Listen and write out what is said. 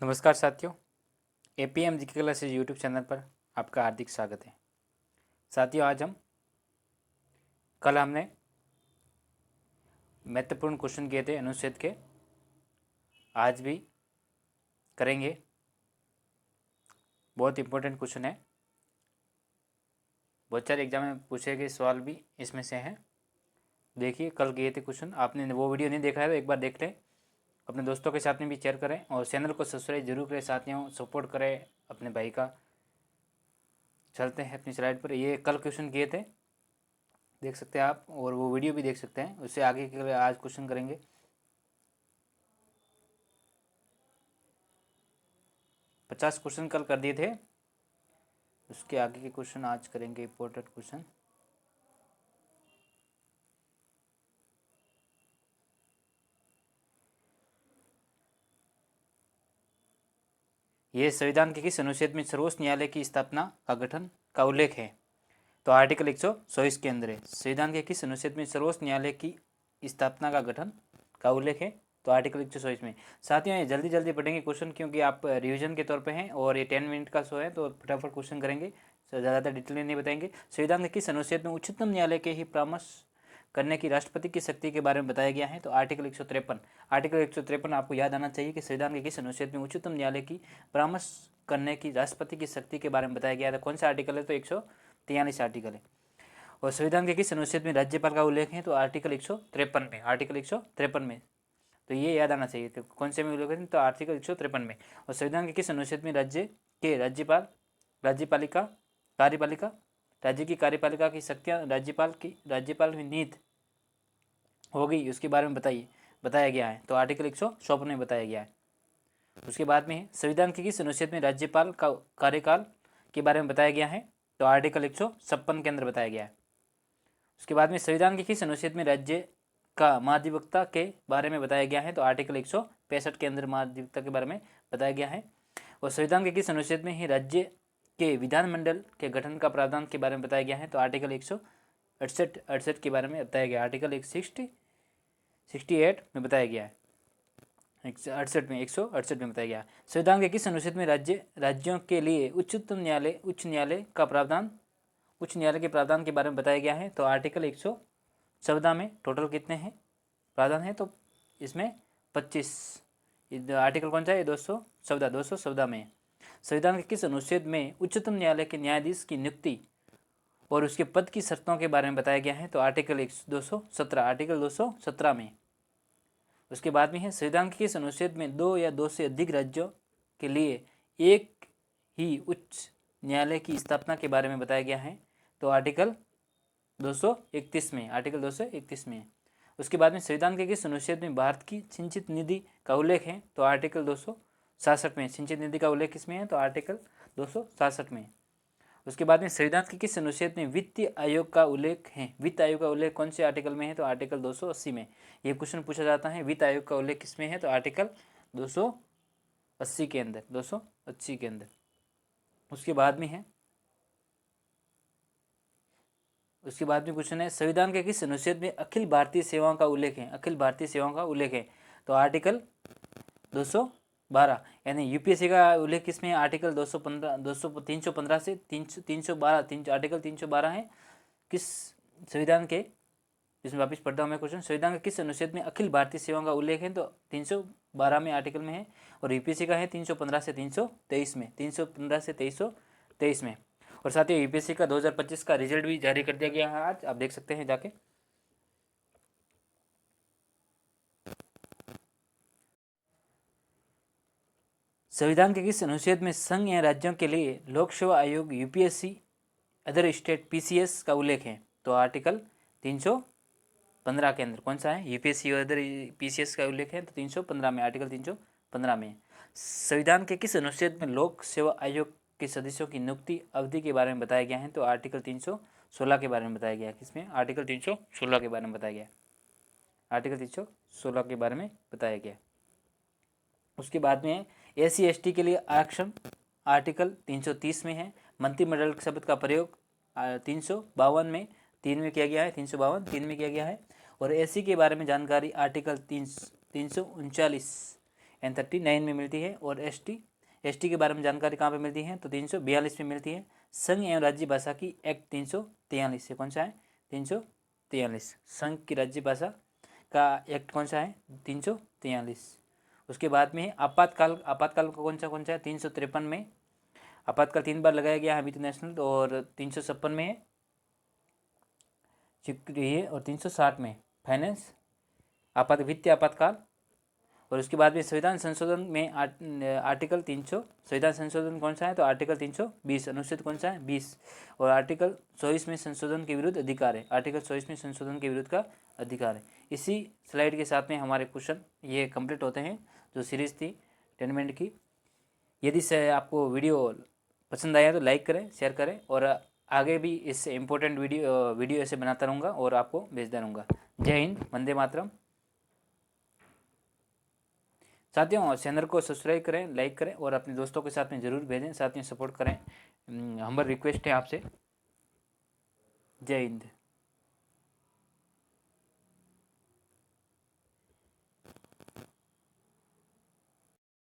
नमस्कार साथियों, APM GK classes YouTube channel पर आपका हार्दिक स्वागत है। साथियों, आज कल हमने महत्वपूर्ण क्वेश्चन किए थे अनुच्छेद के, आज भी करेंगे। बहुत इंपॉर्टेंट क्वेश्चन है, बहुत सारे एग्जाम में पूछे गए सवाल भी इसमें से हैं। देखिए, कल किए थे क्वेश्चन, आपने वो वीडियो नहीं देखा है तो एक बार देख लें, अपने दोस्तों के साथ में भी शेयर करें और चैनल को सब्सक्राइब जरूर करें। साथियों, सपोर्ट करें अपने भाई का। चलते हैं अपनी स्लाइड पर। ये कल क्वेश्चन किए थे, देख सकते हैं आप, और वो वीडियो भी देख सकते हैं। उससे आगे के लिए आज क्वेश्चन करेंगे। 50 क्वेश्चन कल कर दिए थे, उसके आगे के क्वेश्चन आज करेंगे, इंपॉर्टेंट क्वेश्चन। ये संविधान के किस अनुच्छेद में सर्वोच्च न्यायालय की स्थापना का गठन का उल्लेख है? तो आर्टिकल 124 के अंदर है। संविधान के किस अनुच्छेद में सर्वोच्च न्यायालय की स्थापना का गठन का उल्लेख है? तो आर्टिकल 124 में। साथियों, ये जल्दी जल्दी पढ़ेंगे क्वेश्चन, क्योंकि आप रिवीजन के तौर पे हैं और ये 10 मिनट का शो है, तो फटाफट क्वेश्चन करेंगे, ज़्यादा डिटेल नहीं बताएंगे। संविधान के किस अनुच्छेद में उच्चतम न्यायालय के ही परामर्श करने की राष्ट्रपति की शक्ति के बारे में बताया गया है? तो आर्टिकल 153। आर्टिकल 153 आपको याद आना चाहिए कि संविधान के किस अनुच्छेद में उच्चतम न्यायालय की परामर्श करने की राष्ट्रपति की शक्ति के बारे में बताया गया है। कौन सा आर्टिकल है? तो 143 आर्टिकल है। और संविधान के किस अनुच्छेद में राज्यपाल का उल्लेख है? तो आर्टिकल 153 में। आर्टिकल 153 में, तो ये याद आना चाहिए। तो कौन से में उल्लेख है? तो आर्टिकल 153 में। और संविधान के किस अनुच्छेद में राज्य के राज्यपाल, राज्यपालिका, कार्यपालिका, राज्य की कार्यपालिका की शक्तियाँ राज्यपाल नीति होगी, उसके बारे में बताया गया है? तो आर्टिकल 154 में बताया गया है। उसके बाद में संविधान के किस अनुच्छेद में राज्यपाल का कार्यकाल के बारे में बताया गया है? तो आर्टिकल 156 के अंदर बताया गया है। उसके बाद में संविधान के किस अनुच्छेद में राज्य का महाधिवक्ता के बारे में बताया गया है? तो आर्टिकल 165 के अंदर महाधिवक्ता के बारे में बताया गया है। और संविधान के किस अनुच्छेद में ही राज्य के विधानमंडल के गठन का प्रावधान के बारे में बताया गया है? तो आर्टिकल 168 के बारे में बताया गया। आर्टिकल 168 में बताया गया है, 168 में बताया गया। संविधान के किस अनुच्छेद में राज्यों के लिए उच्च न्यायालय के प्रावधान के बारे में बताया गया है? तो आर्टिकल 114 में। टोटल कितने हैं प्रावधान है? तो इसमें 25। आर्टिकल कौन सा है? 214 में। संविधान के किस अनुच्छेद में उच्चतम न्यायालय के न्यायाधीश की नियुक्ति और उसके पद की शर्तों के बारे में बताया गया है? तो आर्टिकल 217 में। उसके बाद में है संविधान के किस अनुच्छेद में 2 या 2 से अधिक राज्यों के लिए एक ही उच्च न्यायालय की स्थापना के बारे में बताया गया है? तो आर्टिकल 231 में। आर्टिकल 231 में। उसके बाद में संविधान के किस अनुच्छेद में भारत की सिंचित निधि का उल्लेख है? तो आर्टिकल 266 में। सिंचित निधि का उल्लेख किसमें है? तो आर्टिकल 266 में। उसके बाद में संविधान के किस अनुच्छेद में वित्त आयोग का उल्लेख है? वित्त आयोग का उल्लेख कौन से आर्टिकल में है? तो आर्टिकल 280 में। ये क्वेश्चन पूछा जाता है, वित्त आयोग का उल्लेख किसमें है? तो आर्टिकल 280 के अंदर। 280 के अंदर। उसके बाद में क्वेश्चन है संविधान के किस अनुच्छेद में अखिल भारतीय सेवाओं का उल्लेख है? अखिल भारतीय सेवाओं का उल्लेख है? तो आर्टिकल 212, यानी यूपीएससी का उल्लेख किसमें है? आर्टिकल 315 से 312। आर्टिकल 312 है किस संविधान के? इसमें वापिस पढ़ता हूँ मैं क्वेश्चन। संविधान के किस अनुच्छेद में अखिल भारतीय सेवाओं का उल्लेख है? तो 312 में आर्टिकल में है। और यूपीएससी का है 315 से 323 में। 315 से 323 में। और साथ ही यूपीएससी का 2025 का रिजल्ट भी जारी कर दिया गया है आज, आप देख सकते हैं जाके। संविधान के किस अनुच्छेद में संघ या राज्यों के लिए लोक सेवा आयोग यूपीएससी अदर स्टेट पीसीएस का उल्लेख है? तो आर्टिकल 315 के अंदर। कौन सा है? यूपीएससी और अदर पीसीएस का उल्लेख है, तो 315 में। आर्टिकल 315 में। संविधान के किस अनुच्छेद में लोक सेवा आयोग के सदस्यों की नियुक्ति अवधि के बारे में बताया गया है? तो आर्टिकल 316 के बारे में बताया गया है। किसमें? आर्टिकल 316 के बारे में बताया गया। आर्टिकल 316 के बारे में बताया गया। उसके बाद में एससी एसटी के लिए आरक्षण आर्टिकल 330 में है। मंत्रिमंडल शब्द का प्रयोग 352 में 3 में किया गया है। 352 3 में किया गया है। और एससी के बारे में जानकारी आर्टिकल 339, N39 में मिलती है। और एसटी के बारे में जानकारी कहाँ पे मिलती है, तो 342 में मिलती है। संघ एवं राज्य भाषा की एक्ट 343 से, कौन सा है, 343। संघ की राज्य भाषा का एक्ट कौन सा है, 343। उसके बाद में आपातकाल का कौन सा है, 353 में आपातकाल 3 बार लगाया गया है अभी तो नेशनल। और 356 में है है और 360 में फाइनेंस वित्तीय आपातकाल। और उसके बाद में संविधान संशोधन में आर्टिकल 300, संविधान संशोधन कौन सा है, तो आर्टिकल 320, अनुच्छेद कौन सा है, 20। और आर्टिकल 24 में संशोधन के विरुद्ध अधिकार है, आर्टिकल 24 में संशोधन के विरुद्ध का अधिकार है। इसी स्लाइड के साथ में हमारे क्वेश्चन ये कंप्लीट होते हैं, जो सीरीज़ थी 10 मिनट की। यदि से आपको वीडियो पसंद आया तो लाइक करें, शेयर करें, और आगे भी इससे इम्पोर्टेंट वीडियो ऐसे बनाता रहूँगा और आपको भेजता रहूँगा। जय हिंद, वंदे मातरम। साथियों, चैनल को सब्सक्राइब करें, लाइक करें और अपने दोस्तों के साथ में ज़रूर भेजें, साथियों सपोर्ट करें, हम्बल रिक्वेस्ट है आपसे। जय हिंद।